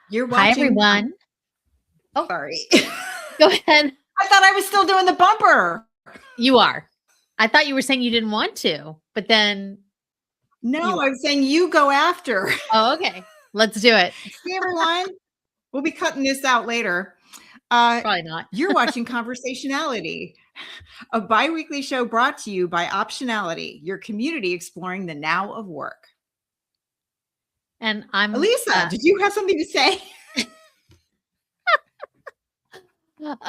You're Hi, watching. everyone. Oh, Sorry. go ahead. I thought I was still doing the bumper. You are. I thought you were saying you didn't want to, but then No, I'm saying you go after. Oh, okay. Let's do it. Hey, everyone. We'll be cutting this out later. Probably not. You're watching Conversationality, a bi-weekly show brought to you by Optionality, your community exploring the now of work. And I'm Elisa, did you have something to say?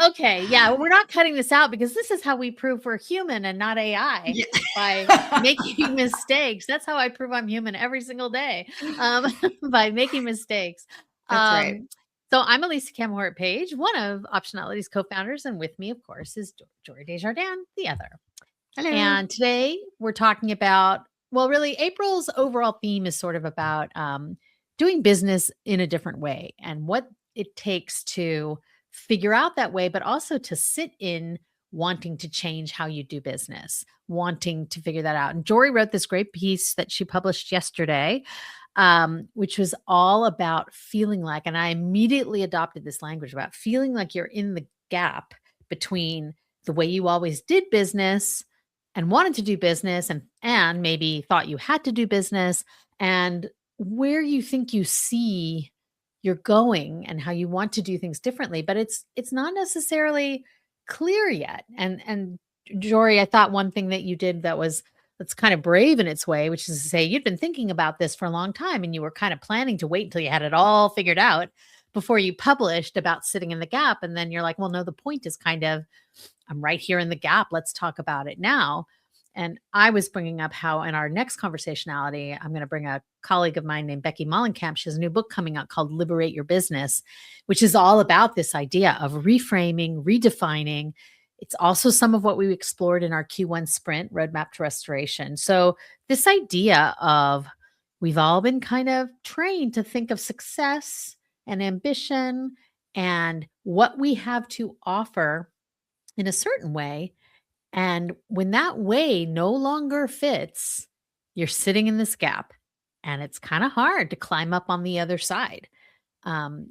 Okay. Yeah. We're not cutting this out because this is how we prove we're human and not AI by making mistakes. That's how I prove I'm human every single day, by making mistakes. That's right. So I'm Elisa Camhort Page, one of Optionality's co-founders, and with me, of course, is Jory Desjardins, the other. Hello. And today we're talking about, well, really, April's overall theme is sort of about doing business in a different way and what it takes to figure out that way, but also to sit in wanting to change how you do business, wanting to figure that out. And Jory wrote this great piece that she published yesterday, which was all about feeling like, and I immediately adopted this language about feeling like you're in the gap between the way you always did business and wanted to do business and maybe thought you had to do business and where you think you see you're going and how you want to do things differently, but it's not necessarily clear yet. And Jory, I thought one thing that you did that's kind of brave in its way, which is to say you'd been thinking about this for a long time and you were kind of planning to wait until you had it all figured out before you published about sitting in the gap. And then you're like, well, no, the point is kind of, I'm right here in the gap. Let's talk about it now. And I was bringing up how in our next conversationality, I'm going to bring a colleague of mine named Becky Mollenkamp. She has a new book coming out called Liberate Your Business, which is all about this idea of reframing, redefining. It's also some of what we explored in our Q1 sprint roadmap to restoration. So this idea of we've all been kind of trained to think of success and ambition and what we have to offer in a certain way. And when that way no longer fits, you're sitting in this gap and it's kind of hard to climb up on the other side.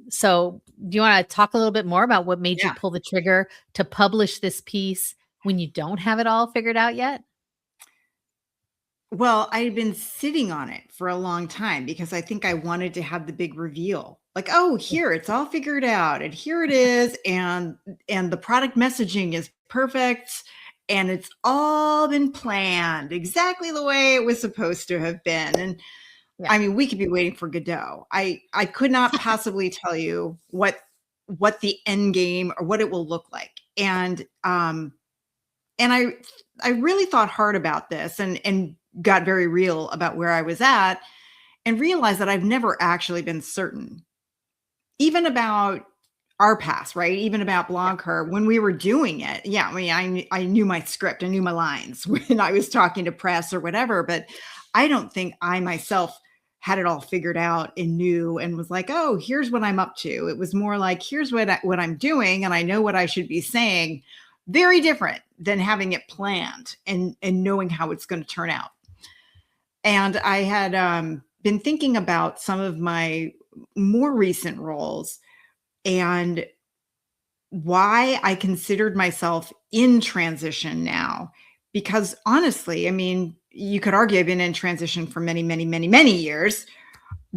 So do you want to talk a little bit more about what made you pull the trigger to publish this piece when you don't have it all figured out yet? Well, I had been sitting on it for a long time because I think I wanted to have the big reveal. Like, oh, here it's all figured out and here it is and the product messaging is perfect and it's all been planned exactly the way it was supposed to have been. And I mean, we could be waiting for Godot. I could not possibly tell you what the end game or what it will look like. And I really thought hard about this and got very real about where I was at and realized that I've never actually been certain, even about our past, right? Even about BlogHer when we were doing it. Yeah, I mean, I knew my script, I knew my lines when I was talking to press or whatever, but I don't think I myself had it all figured out and knew and was like, oh, here's what I'm up to. It was more like, here's what I'm doing and I know what I should be saying. Very different than having it planned and knowing how it's going to turn out. And I had been thinking about some of my more recent roles and why I considered myself in transition now. Because honestly, I mean, you could argue I've been in transition for many, many, many, many years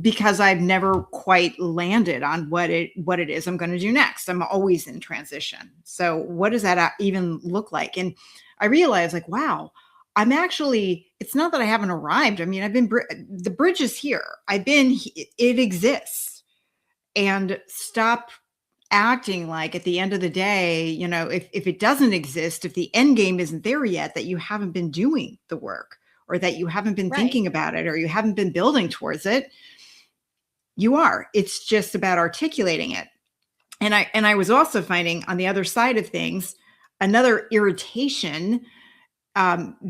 because I've never quite landed on what it is I'm going to do next. I'm always in transition. So what does that even look like? And I realized like, wow, it's not that I haven't arrived. I mean, the bridge is here. It exists. And stop acting like at the end of the day, you know, if it doesn't exist, if the end game isn't there yet, that you haven't been doing the work or that you haven't been thinking about it or you haven't been building towards it. You are. It's just about articulating it. And I was also finding on the other side of things, another irritation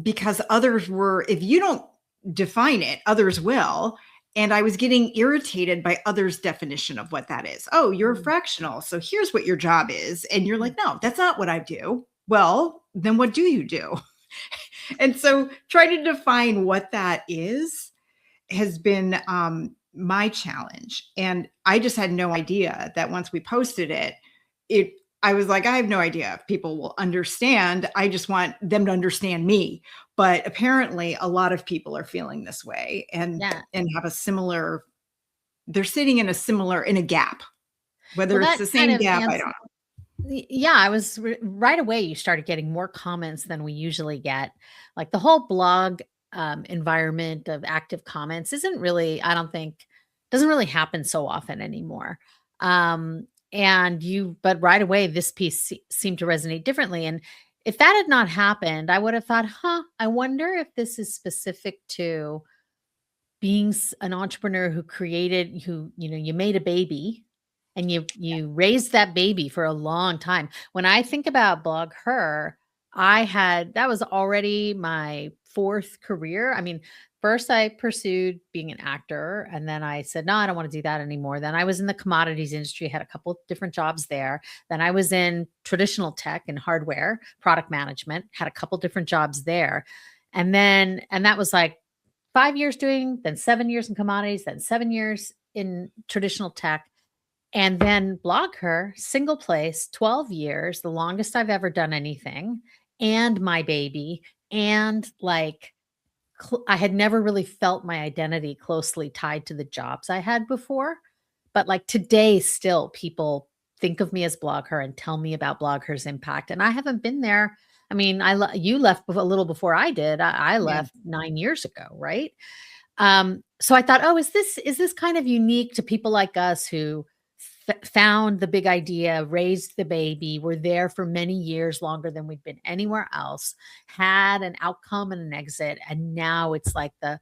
because others were, if you don't define it, others will. And I was getting irritated by others' definition of what that is. Oh, you're a fractional. So here's what your job is. And you're like, no, that's not what I do. Well, then what do you do? And so trying to define what that is has been my challenge. And I just had no idea that once we posted it, it I was like, I have no idea if people will understand. I just want them to understand me. But apparently a lot of people are feeling this way Yeah. and have a similar they're sitting in a gap. Well, Whether it's that the kind same of gap, I ans don't know. yeah, I was right away, you started getting more comments than we usually get. Like the whole blog environment of active comments isn't really, I don't think, doesn't really happen so often anymore. Um, but right away, this piece seemed to resonate differently. And if that had not happened, I would have thought, huh, I wonder if this is specific to being an entrepreneur you made a baby and you raised that baby for a long time. When I think about blog her, that was already my fourth career. I mean, first I pursued being an actor, and then I said no, I don't want to do that anymore. Then I was in the commodities industry, had a couple of different jobs there. Then I was in traditional tech and hardware product management, had a couple different jobs there. And that was like 5 years doing, then 7 years in commodities, then 7 years in traditional tech, and then blog her, single place, 12 years, the longest I've ever done anything, and my baby, and like I had never really felt my identity closely tied to the jobs I had before. But like today, still people think of me as blog her and tell me about blog her's impact. And I haven't been there. I mean, you left a little before I did. I Yeah. left 9 years ago, right? So I thought, oh, is this kind of unique to people like us who found the big idea, raised the baby, were there for many years, longer than we'd been anywhere else, had an outcome and an exit, and now it's like the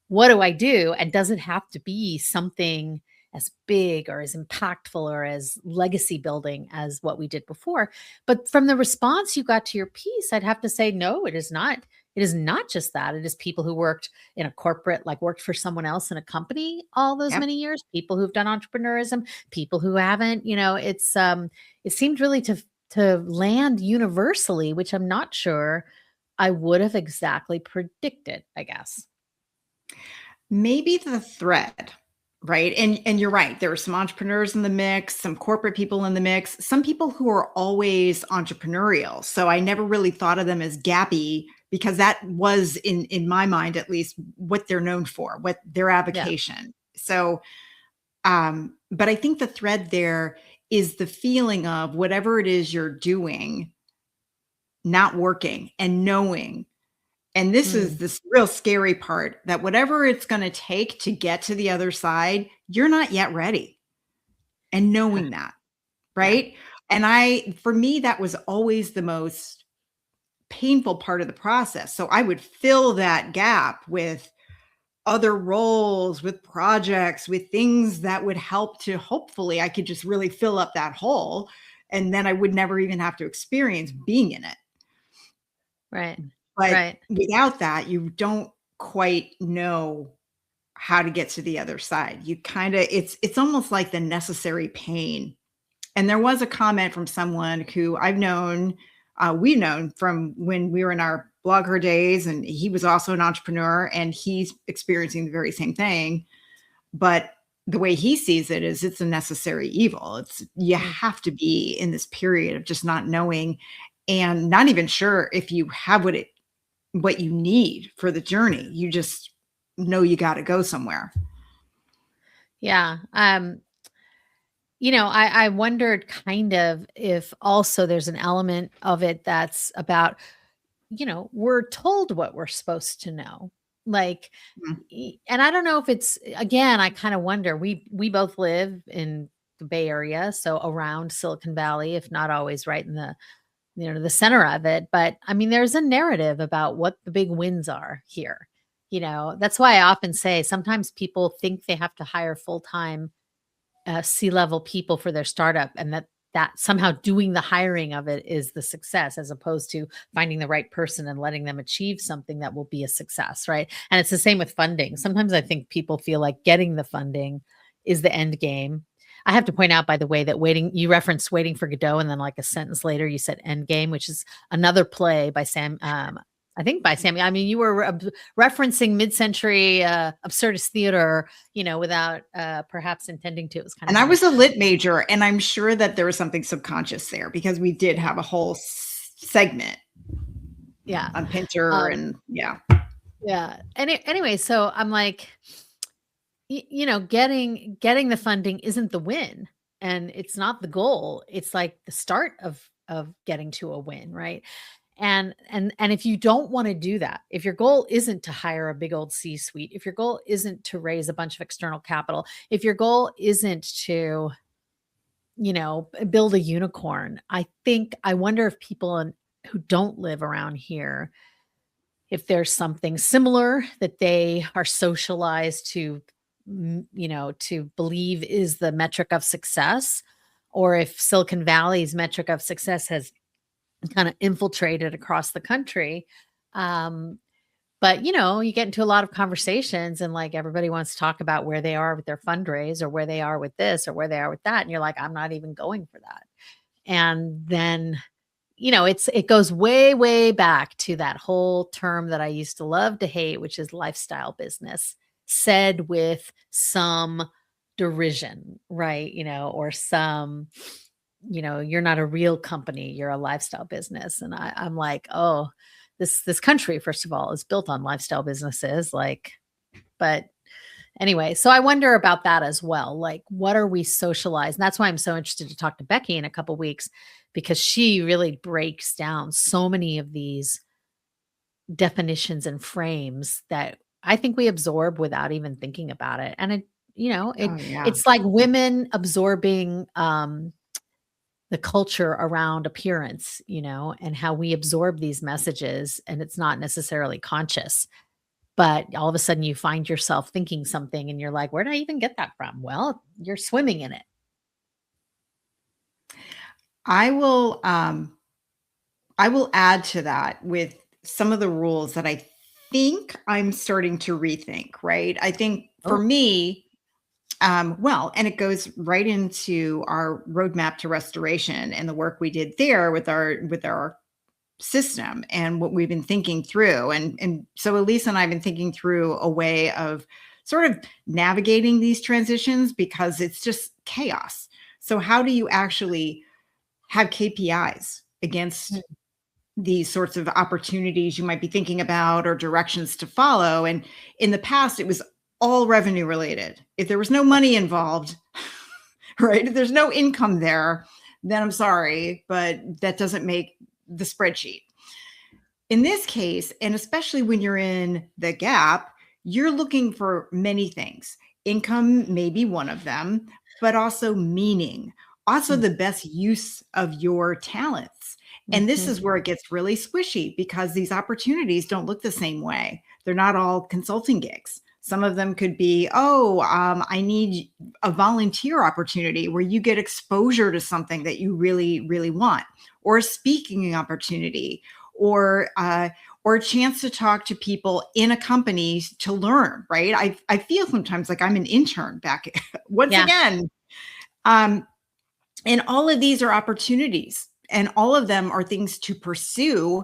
what do I do? And does it have to be something as big or as impactful or as legacy building as what we did before? But from the response you got to your piece, I'd have to say, no, it is not. It is not just that. It is people who worked in a corporate, like worked for someone else in a company all those Yep. many years, people who've done entrepreneurism, people who haven't, it seemed really to land universally, which I'm not sure I would have exactly predicted, I guess. Maybe the thread, right? And you're right. There are some entrepreneurs in the mix, some corporate people in the mix, some people who are always entrepreneurial. So I never really thought of them as gappy because that was in my mind at least what they're known for, what their Yeah. avocation. So but I think the thread there is the feeling of whatever it is you're doing not working and knowing. And this is Mm, this real scary part that whatever it's gonna take to get to the other side, you're not yet ready, and knowing that, yeah. right? For me, that was always the most painful part of the process. So I would fill that gap with other roles, with projects, with things that would help to hopefully I could just really fill up that hole, and then I would never even have to experience being in it. Right. But Right. without that, you don't quite know how to get to the other side. You kinda it's almost like the necessary pain. And there was a comment from someone who we've known from when we were in our blogger days, and he was also an entrepreneur, and he's experiencing the very same thing. But the way he sees it is it's a necessary evil. It's you Mm. have to be in this period of just not knowing and not even sure if you have what you need for the journey. You just know you gotta go somewhere. Yeah. I wondered kind of if also there's an element of it that's about, we're told what we're supposed to know. Like, Mm, and I don't know if it's, again, I kind of wonder, we both live in the Bay Area, so around Silicon Valley, if not always right in the center of it. But I mean, there's a narrative about what the big wins are here. That's why I often say sometimes people think they have to hire full-time C-level people for their startup, and that somehow doing the hiring of it is the success, as opposed to finding the right person and letting them achieve something that will be a success, right? And it's the same with funding. Sometimes I think people feel like getting the funding is the end game. I have to point out, by the way, that you referenced Waiting for Godot, and then like a sentence later you said end game, which is another play by Sam. I think by Sammy, I mean, you were referencing mid-century absurdist theater, without perhaps intending to. It was kind And of I funny. was a lit major, and I'm sure that there was something subconscious there because we did Yeah. have a whole segment Yeah. on Pinter Um, and yeah. yeah. Anyway, so I'm like, getting the funding isn't the win, and it's not the goal. It's like the start of getting to a win, right? And if you don't want to do that, if your goal isn't to hire a big old C-suite, if your goal isn't to raise a bunch of external capital, if your goal isn't to, build a unicorn, I wonder if people who don't live around here, if there's something similar that they are socialized to, to believe is the metric of success, or if Silicon Valley's metric of success has kind of infiltrated across the country. Um, but you get into a lot of conversations, and like everybody wants to talk about where they are with their fundraise, or where they are with this, or where they are with that. And you're like, I'm not even going for that. And then, it goes way, way back to that whole term that I used to love to hate, which is lifestyle business, said with some derision, right? Or some, you're not a real company, you're a lifestyle business. And I'm like, oh, this country, first of all, is built on lifestyle businesses. Like, but anyway, so I wonder about that as well. Like, what are we socialized? And that's why I'm so interested to talk to Becky in a couple weeks, because she really breaks down so many of these definitions and frames that I think we absorb without even thinking about it. And Oh, yeah. it's like women absorbing the culture around appearance, and how we absorb these messages, and it's not necessarily conscious. But all of a sudden you find yourself thinking something and you're like, where did I even get that from? Well, you're swimming in it. I will I will add to that with some of the rules that I think I'm starting to rethink, right? I think for Oh, me, well, and it goes right into our roadmap to restoration and the work we did there with our system and what we've been thinking through. And so Elisa and I have been thinking through a way of sort of navigating these transitions because it's just chaos. So how do you actually have KPIs against mm, these sorts of opportunities you might be thinking about or directions to follow? And in the past, it was all revenue related. If there was no money involved, right? If there's no income there, then I'm sorry, but that doesn't make the spreadsheet. In this case, and especially when you're in the gap, you're looking for many things. Income may be one of them, but also meaning, also mm, the best use of your talents. And this mhm. is where it gets really squishy because these opportunities don't look the same way. They're not all consulting gigs. Some of them could be, oh, I need a volunteer opportunity where you get exposure to something that you really, really want, or a speaking opportunity, or a chance to talk to people in a company to learn, right? I feel sometimes like I'm an intern back once Yeah. again. Um, and all of these are opportunities, and all of them are things to pursue,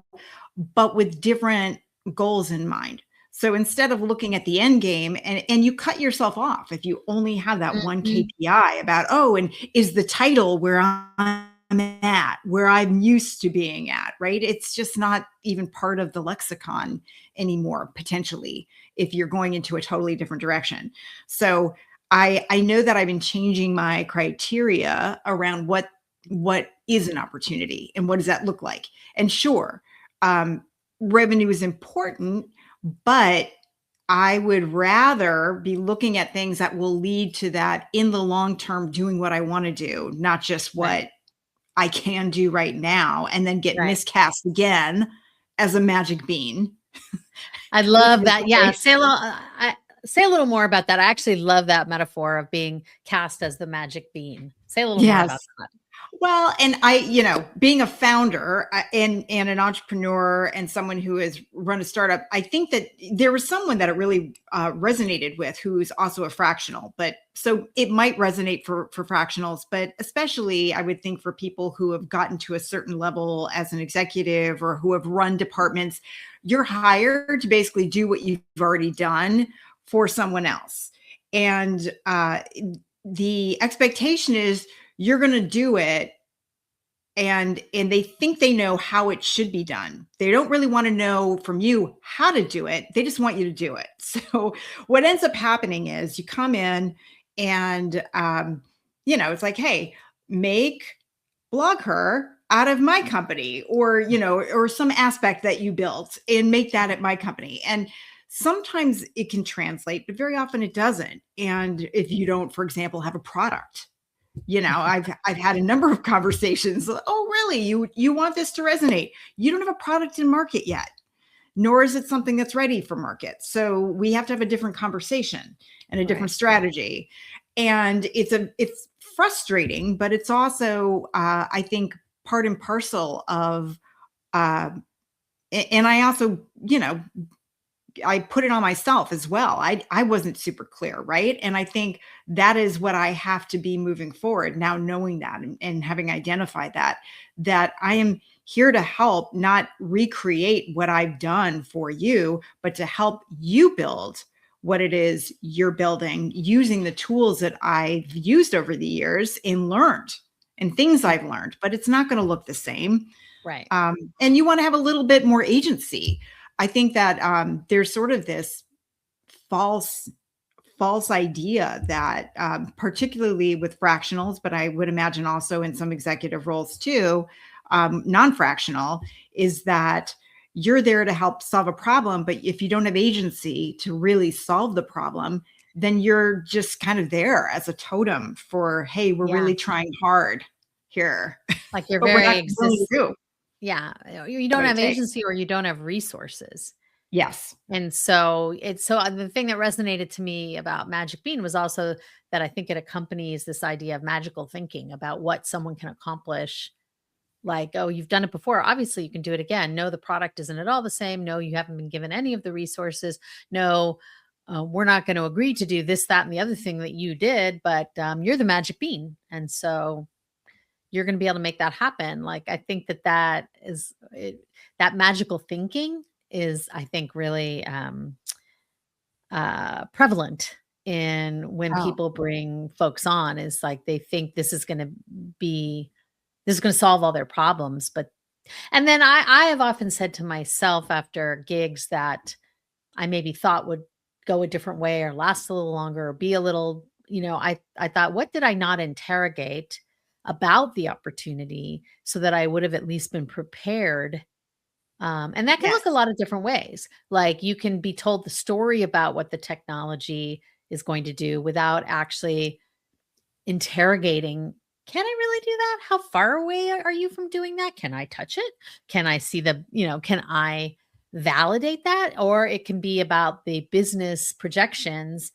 but with different goals in mind. So instead of looking at the end game, and you cut yourself off if you only have that one Mhm. KPI about, oh, and is the title where I'm at, where I'm used to being at, right? It's just not even part of the lexicon anymore, potentially, if you're going into a totally different direction. So I know that I've been changing my criteria around what is an opportunity and what does that look like. And sure, um, revenue is important, but I would rather be looking at things that will lead to that in the long term, doing what I want to do, not just Right. what I can do right now and then get Right. miscast again as a magic bean, I which love was that. Yeah. okay. Say a little more about that. I actually love that metaphor of being cast as the magic bean. Say a little more about Yes. that. Well, and being a founder and an entrepreneur and someone who has run a startup, I think that there was someone that it really resonated with who's also a fractional. But so it might resonate for fractionals, but especially I would think for people who have gotten to a certain level as an executive or who have run departments, you're hired to basically do what you've already done for someone else. And the expectation is you're going to do it, and they think they know how it should be done. They don't really want to know from you how to do it. They just want you to do it. So what ends up happening is you come in and it's like, hey, make BlogHer out of my company, or some aspect that you built and make that at my company. And sometimes it can translate, but very often it doesn't. And if you don't, for example, have a product, I've had a number of conversations. Oh, really? You want this to resonate? You don't have a product in market yet, nor is it something that's ready for market. So we have to have a different conversation and a different Right. strategy. And it's frustrating, but it's also I think part and parcel of and I also, I put it on myself as well. I wasn't super clear, right? And I think that is what I have to be moving forward now, knowing that and having identified that I am here to help, not recreate what I've done for you, but to help you build what it is you're building using the tools that I've used over the years and learned and things I've learned, but it's not going to look the same. Right. And you want to have a little bit more agency. I think that there's sort of this false idea that particularly with fractionals, but I would imagine also in some executive roles too, non-fractional, is that you're there to help solve a problem, but if you don't have agency to really solve the problem, then you're just kind of there as a totem for, hey, we're Yeah. really trying hard here, Like you're but we're not very willing to exist. do Yeah. You don't what it have takes. agency or you don't have resources. Yes. And so the thing that resonated to me about Magic Bean was also that I think it accompanies this idea of magical thinking about what someone can accomplish. Like, oh, you've done it before. Obviously, you can do it again. No, the product isn't at all the same. No, you haven't been given any of the resources. No, we're not going to agree to do this, that, and the other thing that you did, but you're the Magic Bean. And so you're going to be able to make that happen. Like, I think that magical thinking is, I think, really prevalent in when Oh, people bring folks on, is like they think this is going to solve all their problems. But and then I have often said to myself after gigs that I maybe thought would go a different way or last a little longer or be a little, I thought, what did I not interrogate about the opportunity so that I would have at least been prepared? And that can look a yes. lot of different ways. Like you can be told the story about what the technology is going to do without actually interrogating, can I really do that? How far away are you from doing that? Can I touch it? Can I see can I validate that? Or it can be about the business projections.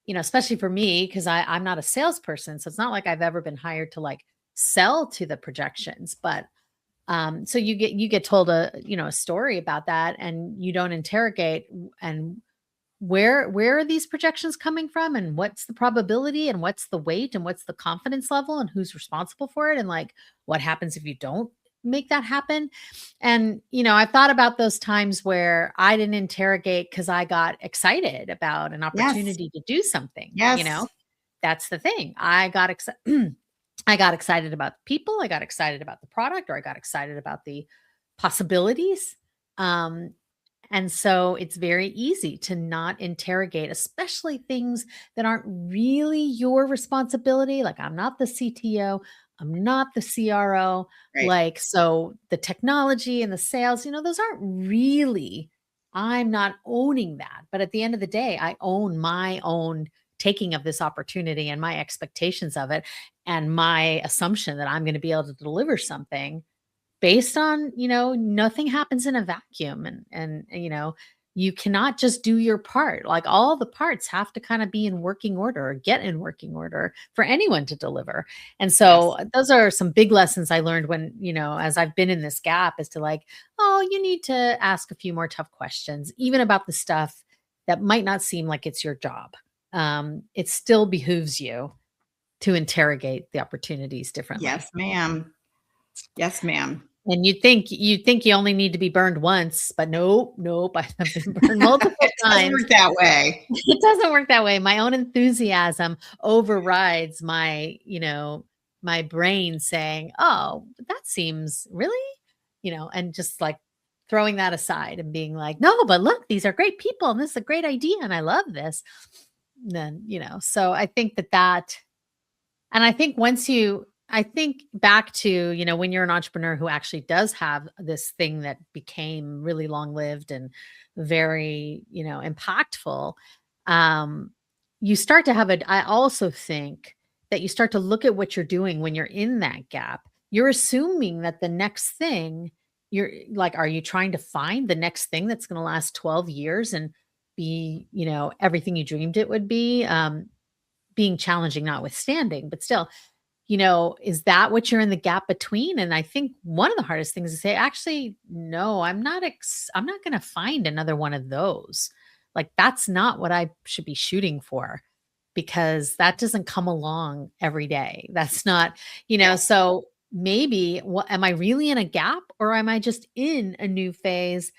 Especially for me, because I'm not a salesperson. So it's not like I've ever been hired to like sell to the projections. But so you get told a story about that and you don't interrogate and where are these projections coming from and what's the probability and what's the weight and what's the confidence level and who's responsible for it and like what happens if you don't make that happen. And I thought about those times where I didn't interrogate because I got excited about an Yes. opportunity to do something. Yes. That's the thing. I got excited. I got excited about the people, I got excited about the product, or I got excited about the possibilities. Um, and so it's very easy to not interrogate, especially things that aren't really your responsibility. Like, I'm not the CTO, I'm not the CRO. Right. Like, so the technology and the sales, those aren't really, I'm not owning that. But at the end of the day, I own my own taking of this opportunity and my expectations of it and my assumption that I'm going to be able to deliver something based on, nothing happens in a vacuum. And you cannot just do your part. Like all the parts have to kind of be in working order or get in working order for anyone to deliver. And so Yes. those are some big lessons I learned when, as I've been in this gap is to like, oh, you need to ask a few more tough questions, even about the stuff that might not seem like it's your job. It still behooves you to interrogate the opportunities differently. Yes, ma'am. Yes, ma'am. And you think you only need to be burned once, but nope, nope, I have been burned multiple It doesn't times. work that way. It doesn't work that way. My own enthusiasm overrides my brain saying, "Oh, that seems really?" And just like throwing that aside and being like, "No, but look, these are great people and this is a great idea and I love this." Then, so I think that and I think back to, when you're an entrepreneur who actually does have this thing that became really long-lived and very, impactful, um, you start to have I also think that you start to look at what you're doing when you're in that gap. You're assuming that the next thing you're like, are you trying to find the next thing that's going to last 12 years and be, everything you dreamed it would be? Being challenging notwithstanding, but still, is that what you're in the gap between? And I think one of the hardest things is to say, actually, no, I'm not going to find another one of those. Like that's not what I should be shooting for because that doesn't come along every day. That's not, Yes. so maybe what am I really in a gap or am I just in a new phase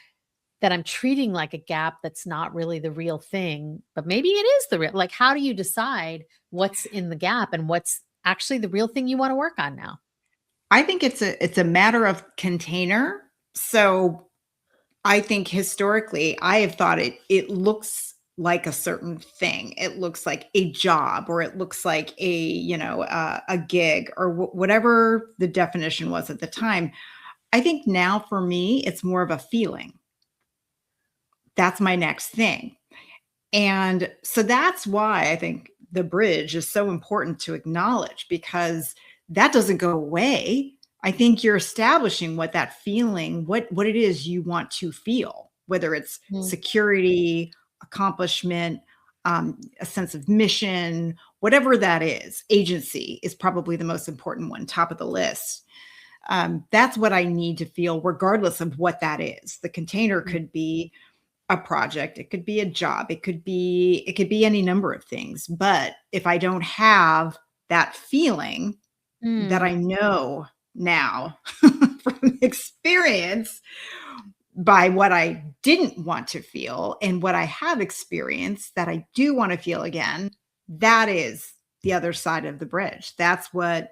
that I'm treating like a gap that's not really the real thing, but maybe it is the real like, how do you decide what's in the gap and what's actually the real thing you wanna work on now? I think it's a matter of container. So, I think historically, I have thought it looks like a certain thing. It looks like a job, or it looks like a gig, or whatever the definition was at the time. I think now for me, it's more of a feeling. That's my next thing. And so that's why I think the bridge is so important to acknowledge, because that doesn't go away. I think you're establishing what that feeling, what it is you want to feel, whether it's Mm, security, accomplishment, a sense of mission, whatever that is. Agency is probably the most important one, top of the list. That's what I need to feel, regardless of what that is. The container mm, could be a project, it could be a job, it could be any number of things. But if I don't have that feeling that mm. I know now from experience, by what I didn't want to feel and what I have experienced that I do want to feel again, that is the other side of the bridge. That's So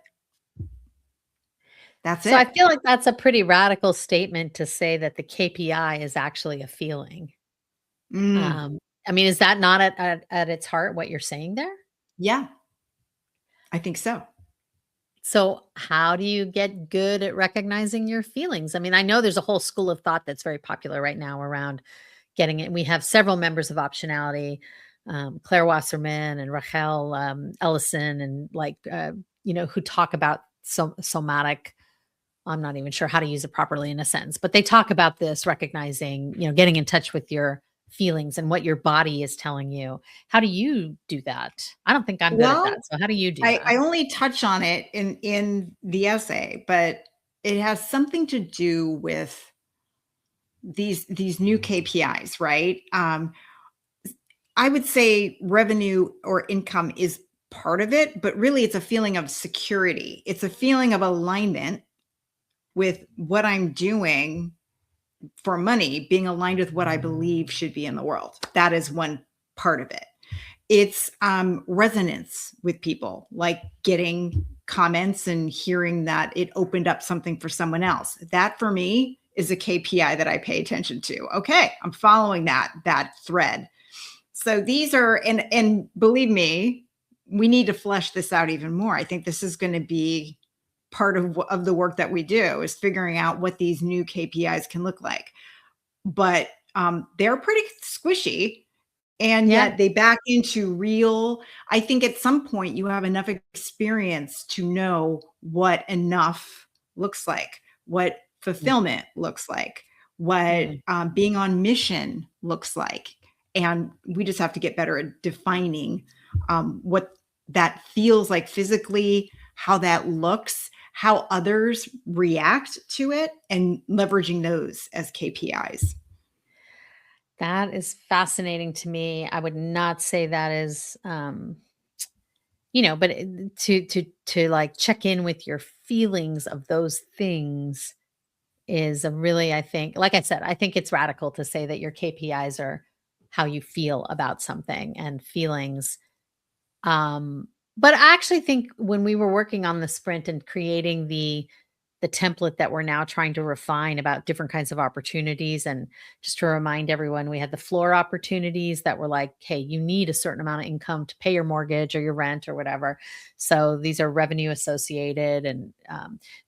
I it. feel like that's a pretty radical statement to say that the KPI is actually a feeling. Mm, Um, I mean, is that not at its heart what you're saying there? yeah, I think so. So, how do you get good at recognizing your feelings? I mean, I know there's a whole school of thought that's very popular right now around getting it. We have several members of Optionality, Claire Wasserman and Rachel Ellison, and who talk about somatic. I'm not even sure how to use it properly in a sentence, but they talk about this recognizing, getting in touch with your feelings and what your body is telling you. How do you do that? I don't think I'm good at Well, that. So, how do you do I that? only touch on it in the essay, but it has something to do with these new KPIs, right? I would say revenue or income is part of it, but really it's a feeling of security. It's a feeling of alignment with what I'm doing for money, being aligned with what I believe should be in the world. That is one part of it. It's resonance with people, like getting comments and hearing that it opened up something for someone else. That for me is a KPI that I pay attention to. Okay, I'm following that thread. So these are, and believe me, we need to flesh this out even more. I think this is going to be part of the work that we do, is figuring out what these new KPIs can look like. But they're pretty squishy, and Yeah. yet they back into real. I think at some point you have enough experience to know what enough looks like, what fulfillment looks like, what Mm. being on mission looks like. And we just have to get better at defining what that feels like physically, how that looks, how others react to it, and leveraging those as KPIs. That is fascinating to me. I would not say that is, you know, but to like check in with your feelings of those things is a really, I think, like I said, I think it's radical to say that your KPIs are how you feel about something and feelings. But I actually think when we were working on the sprint and creating the template that we're now trying to refine about different kinds of opportunities, and just to remind everyone, we had the floor opportunities that were like, hey, you need a certain amount of income to pay your mortgage or your rent or whatever. So these are revenue associated, and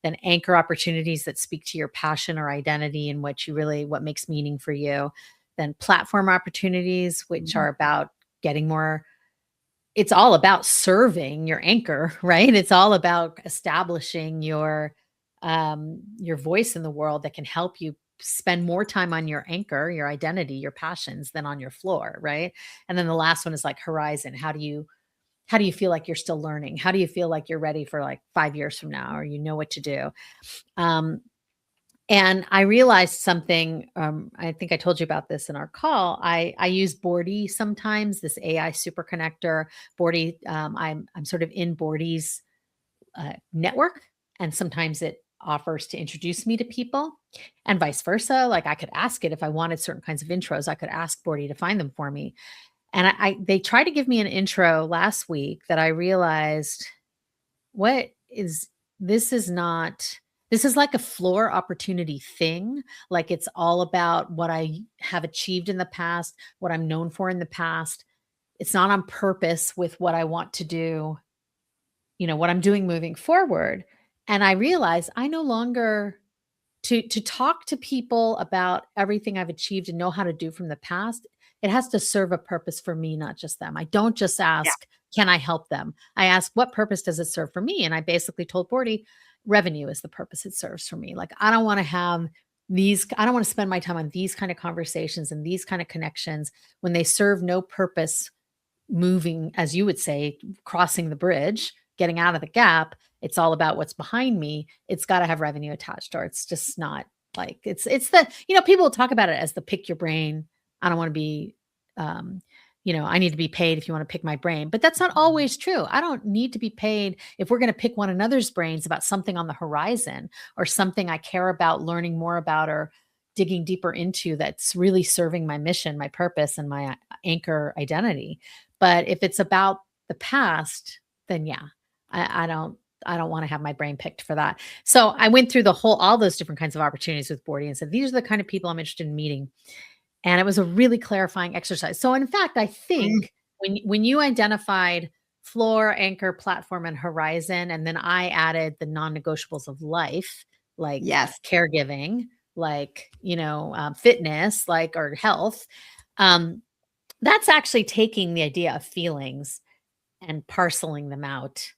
then anchor opportunities that speak to your passion or identity and what makes meaning for you. Then platform opportunities, which Mhm. are about getting more, it's all about serving your anchor, right? It's all about establishing your voice in the world that can help you spend more time on your anchor, your identity, your passions than on your floor, right? And then the last one is like horizon. How do you feel like you're still learning? How do you feel like you're ready for like 5 years from now, or you know what to do? Um and I realized something, I think I told you about this in our call. I use Bordy sometimes, this AI super connector. Bordy, I'm sort of in Bordy's network, and sometimes it offers to introduce me to people, and vice versa. Like I could ask it if I wanted certain kinds of intros. I could ask Bordy to find them for me. And I they tried to give me an intro last week that I realized, what is this is not, this is like a floor opportunity thing. Like it's all about what I have achieved in the past, what I'm known for in the past. It's not on purpose with what I want to do, what I'm doing moving forward. And I realize I no longer, to talk to people about everything I've achieved and know how to do from the past, it has to serve a purpose for me, not just them. I don't just Yeah. ask, can I help them? I ask, what purpose does it serve for me? And I basically told Bordy, revenue is the purpose it serves for me. Like I don't want to spend my time on these kind of conversations and these kind of connections when they serve no purpose, moving, as you would say, crossing the bridge, getting out of the gap. It's all about what's behind me. It's got to have revenue attached, or it's just not, like it's the, people will talk about it as the pick your brain. I don't want to be, um, I need to be paid if you want to pick my brain. But that's not always true. I don't need to be paid if we're going to pick one another's brains about something on the horizon, or something I care about learning more about, or digging deeper into, that's really serving my mission, my purpose, and my anchor identity. But if it's about the past, then yeah, I don't want to have my brain picked for that. So I went through all those different kinds of opportunities with Bordy and said, these are the kind of people I'm interested in meeting. And it was a really clarifying exercise. So in fact, I Mm, think when you identified floor, anchor, platform, and horizon, and then I added the non-negotiables of life, like yes. caregiving, like fitness, like, or health. Um, that's actually taking the idea of feelings and parceling them out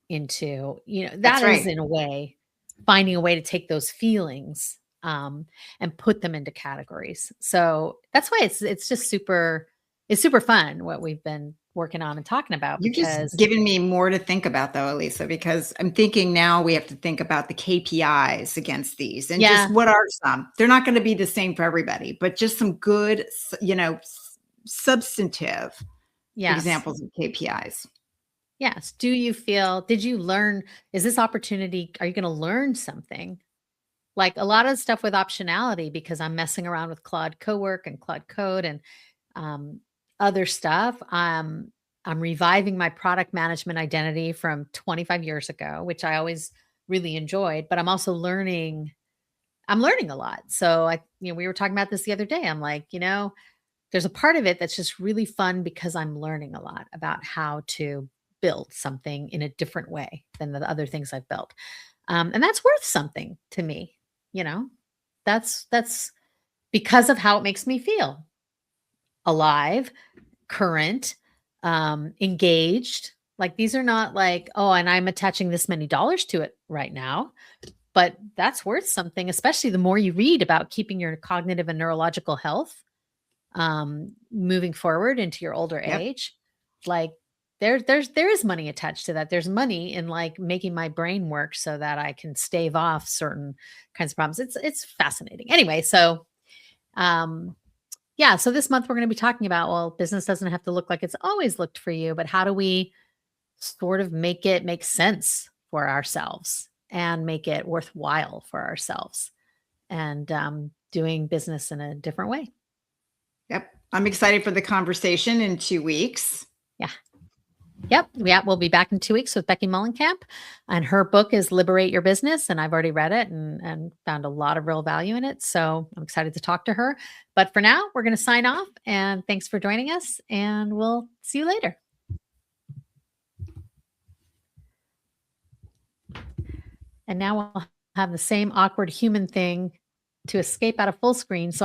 into, That's that is right. in a way finding a way to take those feelings, and put them into categories. So that's why it's just it's super fun what we've been working on and talking about, You've just because given me more to think about though, Elisa, because I'm thinking now we have to think about the KPIs against these and just yeah, what are some. They're not gonna be the same for everybody, but just some good, substantive yes. examples of KPIs. Yes. Did you learn, is this opportunity, are you going to learn something? Like a lot of stuff with optionality, because I'm messing around with Claude Cowork and Claude Code and um, other stuff. I'm reviving my product management identity from 25 years ago, which I always really enjoyed, but I'm also learning. I'm learning a lot. So we were talking about this the other day. I'm like, there's a part of it that's just really fun because I'm learning a lot about how to build something in a different way than the other things I've built. And that's worth something to me, you know. That's because of how it makes me feel: alive, current, engaged. Like these are not like, oh, and I'm attaching this many dollars to it right now. but that's worth something, especially the more you read about keeping your cognitive and neurological health moving forward into your older Yep. age. Like there is money attached to that. There's money in like making my brain work so that I can stave off certain kinds of problems. It's fascinating. Anyway, so um yeah, so this month we're going to be talking about, well, business doesn't have to look like it's always looked for you, but how do we sort of make it make sense for ourselves and make it worthwhile for ourselves, and doing business in a different way. Yep. I'm excited for the conversation in 2 weeks. Yeah. Yep. Yeah. We'll be back in 2 weeks with Becky Mullenkamp. And her book is Liberate Your Business. And I've already read it and found a lot of real value in it. So I'm excited to talk to her. But for now, we're going to sign off. And thanks for joining us. And we'll see you later. And now we'll have the same awkward human thing to escape out of full screen so I